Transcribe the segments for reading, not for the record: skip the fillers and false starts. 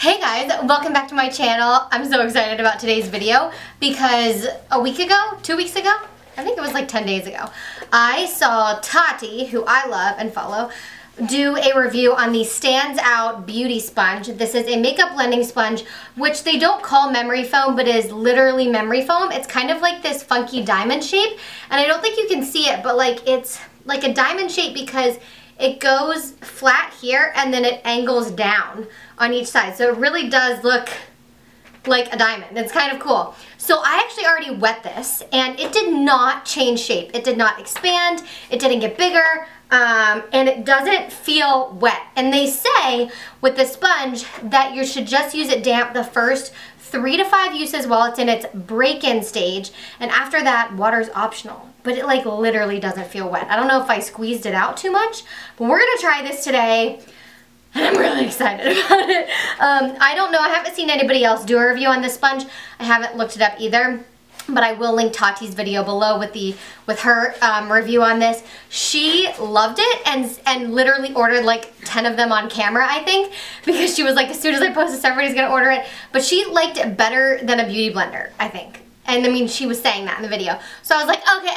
Hey guys, welcome back to my channel. I'm so excited about today's video because a week ago, 2 weeks ago, I think it was like 10 days ago, I saw Tati, who I love and follow, do a review on the Stands Out Beauty Sponge. This is a makeup blending sponge, which they don't call memory foam, but is literally memory foam. It's kind of like this funky diamond shape, and I don't think you can see it, but like it's like a diamond shape because it goes flat here and then it angles down on each side. So it really does look like a diamond. It's kind of cool. So I actually already wet this and it did not change shape. It did not expand. It didn't get bigger. And it doesn't feel wet. And they say with the sponge that you should just use it damp the first 3 to 5 uses while it's in its break-in stage, and after that, water's optional. But it like literally doesn't feel wet. I don't know if I squeezed it out too much, but we're gonna try this today, and I'm really excited about it. I don't know, I haven't seen anybody else do a review on this sponge. I haven't looked it up either, but I will link Tati's video below with her review on this. She loved it and literally ordered like 10 of them on camera, I think, because she was like, as soon as I post this, everybody's gonna order it. But she liked it better than a Beauty Blender, I think. And I mean, she was saying that in the video. So I was like, okay,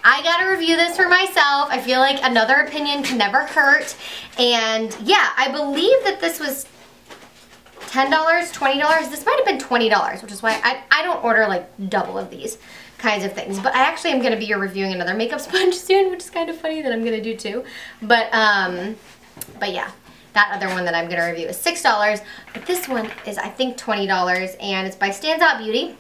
I gotta review this for myself. I feel like another opinion can never hurt. And yeah, I believe that this was $10, $20. This might have been $20, which is why I don't order like double of these kinds of things. But I actually am gonna be reviewing another makeup sponge soon, which is kind of funny that I'm gonna do too. But yeah. That other one that I'm gonna review is $6, but this one is I think $20, and it's by Stands Out Beauty.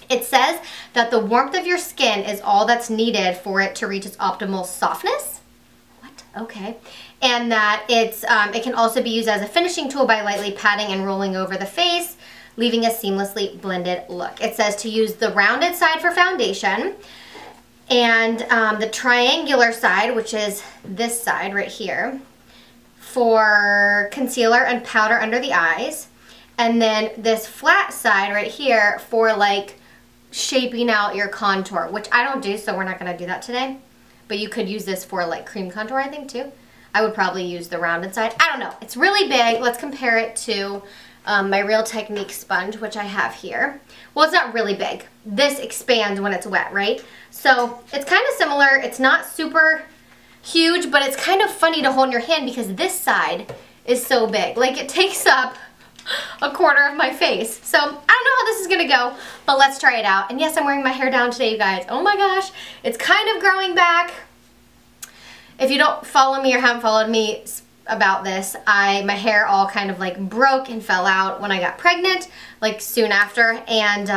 It says that the warmth of your skin is all that's needed for it to reach its optimal softness. What? Okay. And that it can also be used as a finishing tool by lightly patting and rolling over the face, leaving a seamlessly blended look. It says to use the rounded side for foundation, and the triangular side, which is this side right here, for concealer and powder under the eyes, and then this flat side right here for like shaping out your contour, which I don't do, so we're not going to do that today. But you could use this for like cream contour, I think, too. I would probably use the rounded side. I don't know. It's really big. Let's compare it to my Real Technique sponge, which I have here. Well, it's not really big. This expands when it's wet, right? So it's kind of similar. It's not super huge, but it's kind of funny to hold in your hand because this side is so big. Like, it takes up a quarter of my face. So I don't know how this is gonna go, but let's try it out. And yes, I'm wearing my hair down today, you guys. Oh my gosh, it's kind of growing back. If you don't follow me or haven't followed me about this, my hair all kind of like broke and fell out when I got pregnant, like soon after, and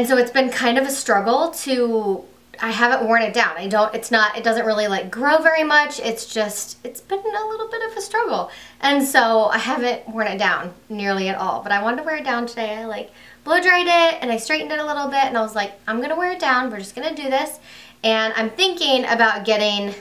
so it's been kind of a struggle to. I haven't worn it down. It doesn't really like grow very much. It's been a little bit of a struggle. And so I haven't worn it down nearly at all. But I wanted to wear it down today. I like blow dried it and I straightened it a little bit and I was like, I'm gonna wear it down. We're just gonna do this. And I'm thinking about getting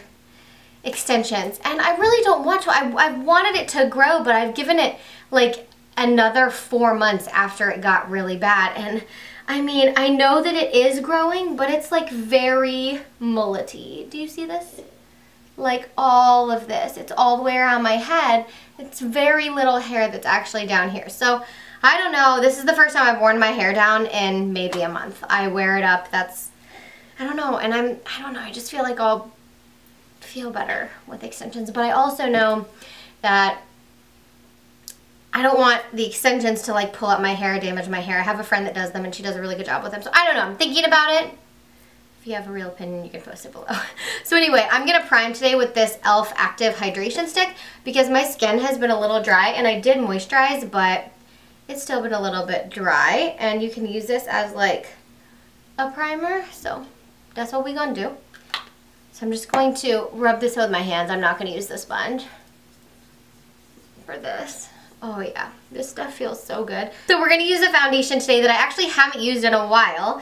extensions. And I really don't want to. I wanted it to grow, but I've given it like another 4 months after it got really bad. And I mean, I know that it is growing, but it's like very mullety. Do you see this? Like all of this. It's all the way around my head. It's very little hair that's actually down here. So I don't know. This is the first time I've worn my hair down in maybe a month. I wear it up. I don't know. And I don't know. I just feel like I'll feel better with extensions. But I also know that I don't want the extensions to like pull up my hair, damage my hair. I have a friend that does them and she does a really good job with them. So I don't know, I'm thinking about it. If you have a real opinion, you can post it below. So anyway, I'm gonna prime today with this e.l.f. Active Hydration Stick because my skin has been a little dry and I did moisturize, but it's still been a little bit dry. And you can use this as like a primer. So that's what we're gonna do. So I'm just going to rub this with my hands. I'm not gonna use the sponge for this. Oh yeah, this stuff feels so good. So we're gonna use a foundation today that I actually haven't used in a while.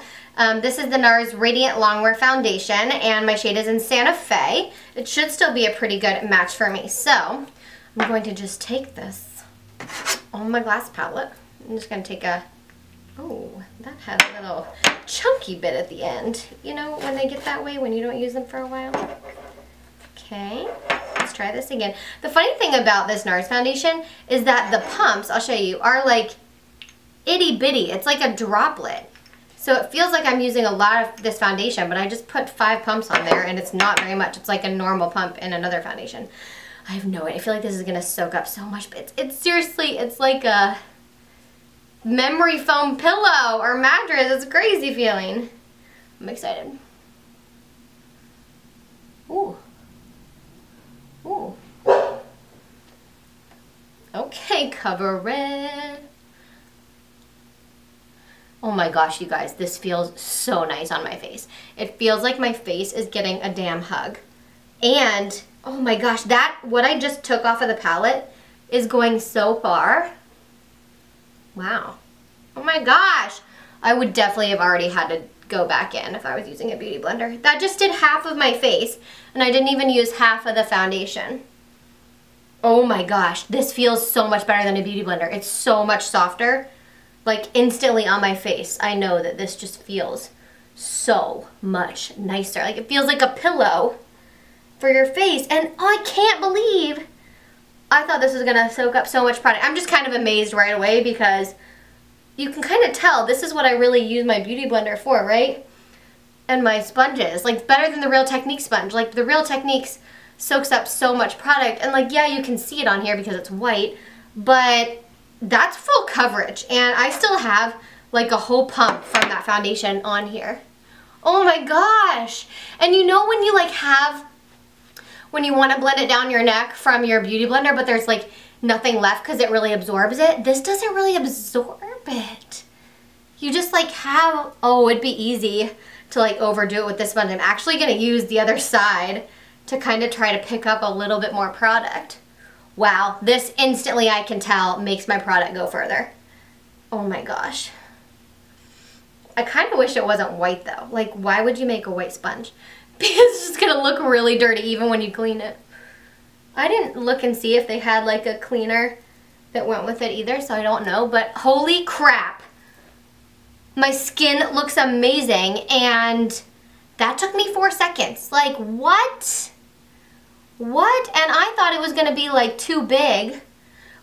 This is the NARS Radiant Longwear Foundation, and my shade is in Santa Fe. It should still be a pretty good match for me. So I'm going to just take this on my glass palette. I'm just gonna take oh, that had a little chunky bit at the end. You know, when they get that way, when you don't use them for a while. Okay, let's try this again. The funny thing about this NARS foundation is that the pumps, I'll show you, are like itty bitty. It's like a droplet. So it feels like I'm using a lot of this foundation, but I just put 5 pumps on there and it's not very much. It's like a normal pump in another foundation. I have no idea. I feel like this is gonna soak up so much, but it's seriously, it's like a memory foam pillow or mattress. It's a crazy feeling. I'm excited. Ooh. Ooh. Okay, cover it. Oh my gosh, you guys, this feels so nice on my face. It feels like my face is getting a damn hug. And, oh my gosh, what I just took off of the palette is going so far. Wow. Oh my gosh. I would definitely have already had to go back in if I was using a beauty blender. That just did half of my face, and I didn't even use half of the foundation. Oh my gosh, this feels so much better than a beauty blender. It's so much softer, like instantly on my face. I know that this just feels so much nicer. Like it feels like a pillow for your face, and oh, I can't believe I thought this was gonna soak up so much product. I'm just kind of amazed right away because you can kind of tell this is what I really use my beauty blender for, right? And my sponges, like better than the Real Techniques sponge. Like the Real Techniques soaks up so much product, and like, yeah, you can see it on here because it's white, but that's full coverage, and I still have like a whole pump from that foundation on here. Oh my gosh. And you know when you like when you want to blend it down your neck from your beauty blender, but there's like nothing left because it really absorbs it? This doesn't really absorb it. You just like have, oh, it'd be easy to like overdo it with this sponge. I'm actually going to use the other side to kind of try to pick up a little bit more product. Wow, this instantly I can tell makes my product go further. Oh my gosh. I kind of wish it wasn't white though. Like, why would you make a white sponge? Because it's just going to look really dirty even when you clean it. I didn't look and see if they had like a cleaner that went with it either, so I don't know, but holy crap. My skin looks amazing, and that took me 4 seconds. Like, what? What? And I thought it was going to be like too big,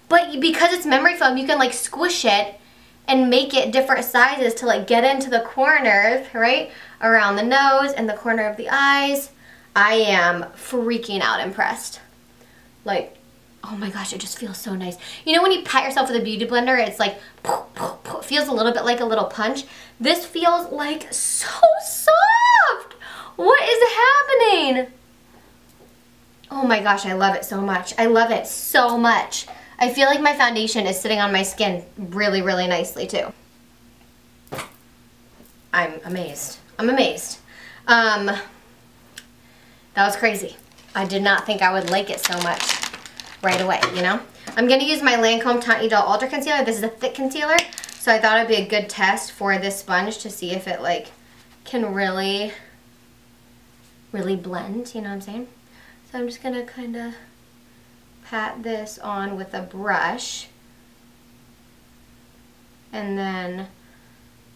but because it's memory foam, you can like squish it and make it different sizes to like get into the corners, right? Around the nose and the corner of the eyes. I am freaking out impressed. Like, oh my gosh, it just feels so nice. You know when you pat yourself with a beauty blender, it's like, it feels a little bit like a little punch. This feels like so soft. What is happening? Oh my gosh, I love it so much. I love it so much. I feel like my foundation is sitting on my skin really, really nicely too. I'm amazed. I'm amazed. That was crazy. I did not think I would like it so much right away, you know? I'm going to use my Lancome Tiny Doll Ultra Concealer. This is a thick concealer, so I thought it would be a good test for this sponge to see if it like can really blend, you know what I'm saying? So I'm just going to kind of pat this on with a brush, and then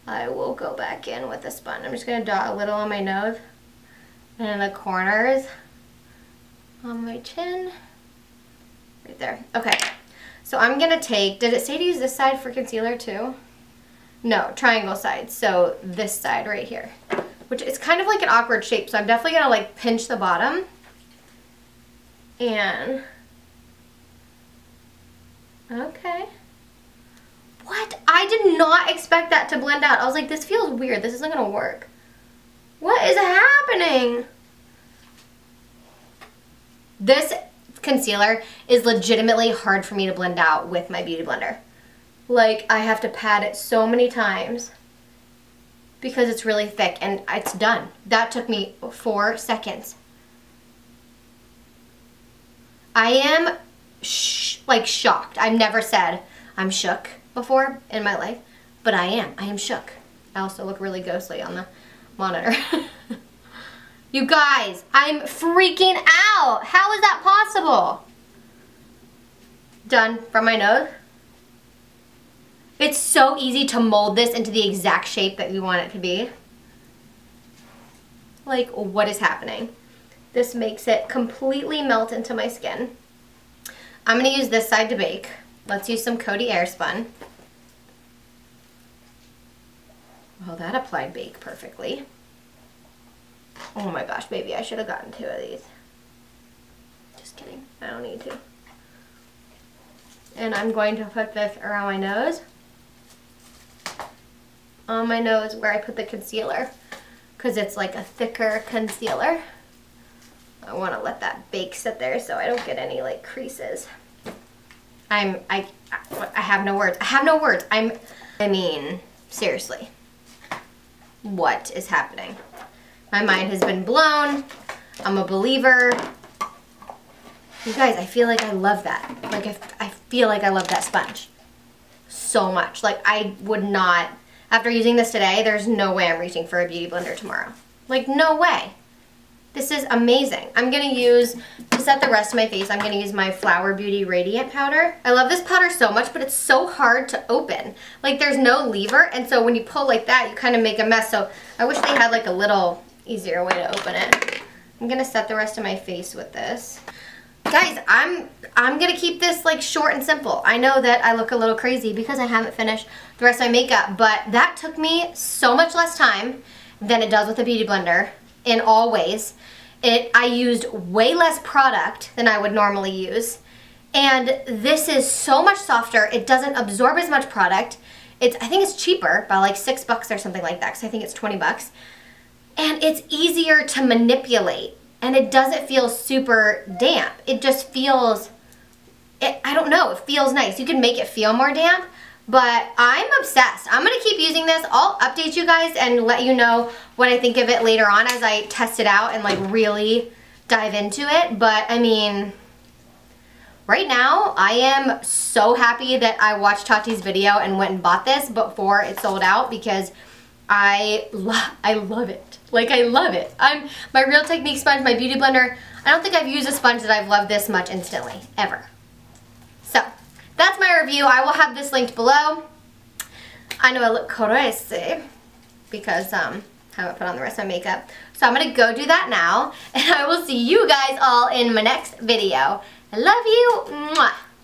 I will go back in with a sponge. I'm just going to dot a little on my nose and in the corners on my chin. Right there. Okay. So I'm going to take, did it say to use this side for concealer too? No, triangle side. So this side right here, which is kind of like an awkward shape. So I'm definitely going to like pinch the bottom and, okay. What? I did not expect that to blend out. I was like, this feels weird. This isn't going to work. What is happening? This concealer is legitimately hard for me to blend out with my beauty blender. Like, I have to pat it so many times because it's really thick, and it's done. That took me 4 seconds. I am like shocked. I've never said I'm shook before in my life, but I am shook. I also look really ghostly on the monitor. You guys, I'm freaking out. How is that possible? Done from my nose. It's so easy to mold this into the exact shape that we want it to be. Like, what is happening? This makes it completely melt into my skin. I'm gonna use this side to bake. Let's use some Coty Airspun. Well, that applied bake perfectly. Oh my gosh, baby, I should have gotten 2 of these. Just kidding, I don't need to. And I'm going to put this around my nose. On my nose where I put the concealer, because it's like a thicker concealer. I want to let that bake sit there so I don't get any like creases. I have no words. I have no words. I mean, seriously. What is happening? My mind has been blown. I'm a believer. You guys, I feel like I love that. Like, I feel like I love that sponge so much. Like, I would not, after using this today, there's no way I'm reaching for a Beauty Blender tomorrow. Like, no way. This is amazing. I'm going to use, to set the rest of my face, I'm going to use my Flower Beauty Radiant Powder. I love this powder so much, but it's so hard to open. Like, there's no lever, and so when you pull like that, you kind of make a mess. So I wish they had like a little easier way to open it. I'm going to set the rest of my face with this. Guys, I'm going to keep this like short and simple. I know that I look a little crazy because I haven't finished the rest of my makeup, but that took me so much less time than it does with a Beauty Blender. In all ways. I used way less product than I would normally use, and this is so much softer. It doesn't absorb as much product. I think it's cheaper by like $6 or something like that, because I think it's 20 bucks. And it's easier to manipulate, and it doesn't feel super damp. It just feels, I don't know, it feels nice. You can make it feel more damp, but I'm obsessed. I'm going to keep using this. I'll update you guys and let you know what I think of it later on as I test it out and like really dive into it. But I mean, right now I am so happy that I watched Tati's video and went and bought this before it sold out, because I love it. Like, I love it. My Real Technique sponge, my Beauty Blender, I don't think I've used a sponge that I've loved this much instantly, ever. So, that's my review. I will have this linked below. I know I look crazy because I haven't put on the rest of my makeup. So I'm going to go do that now, and I will see you guys all in my next video. I love you. Mwah.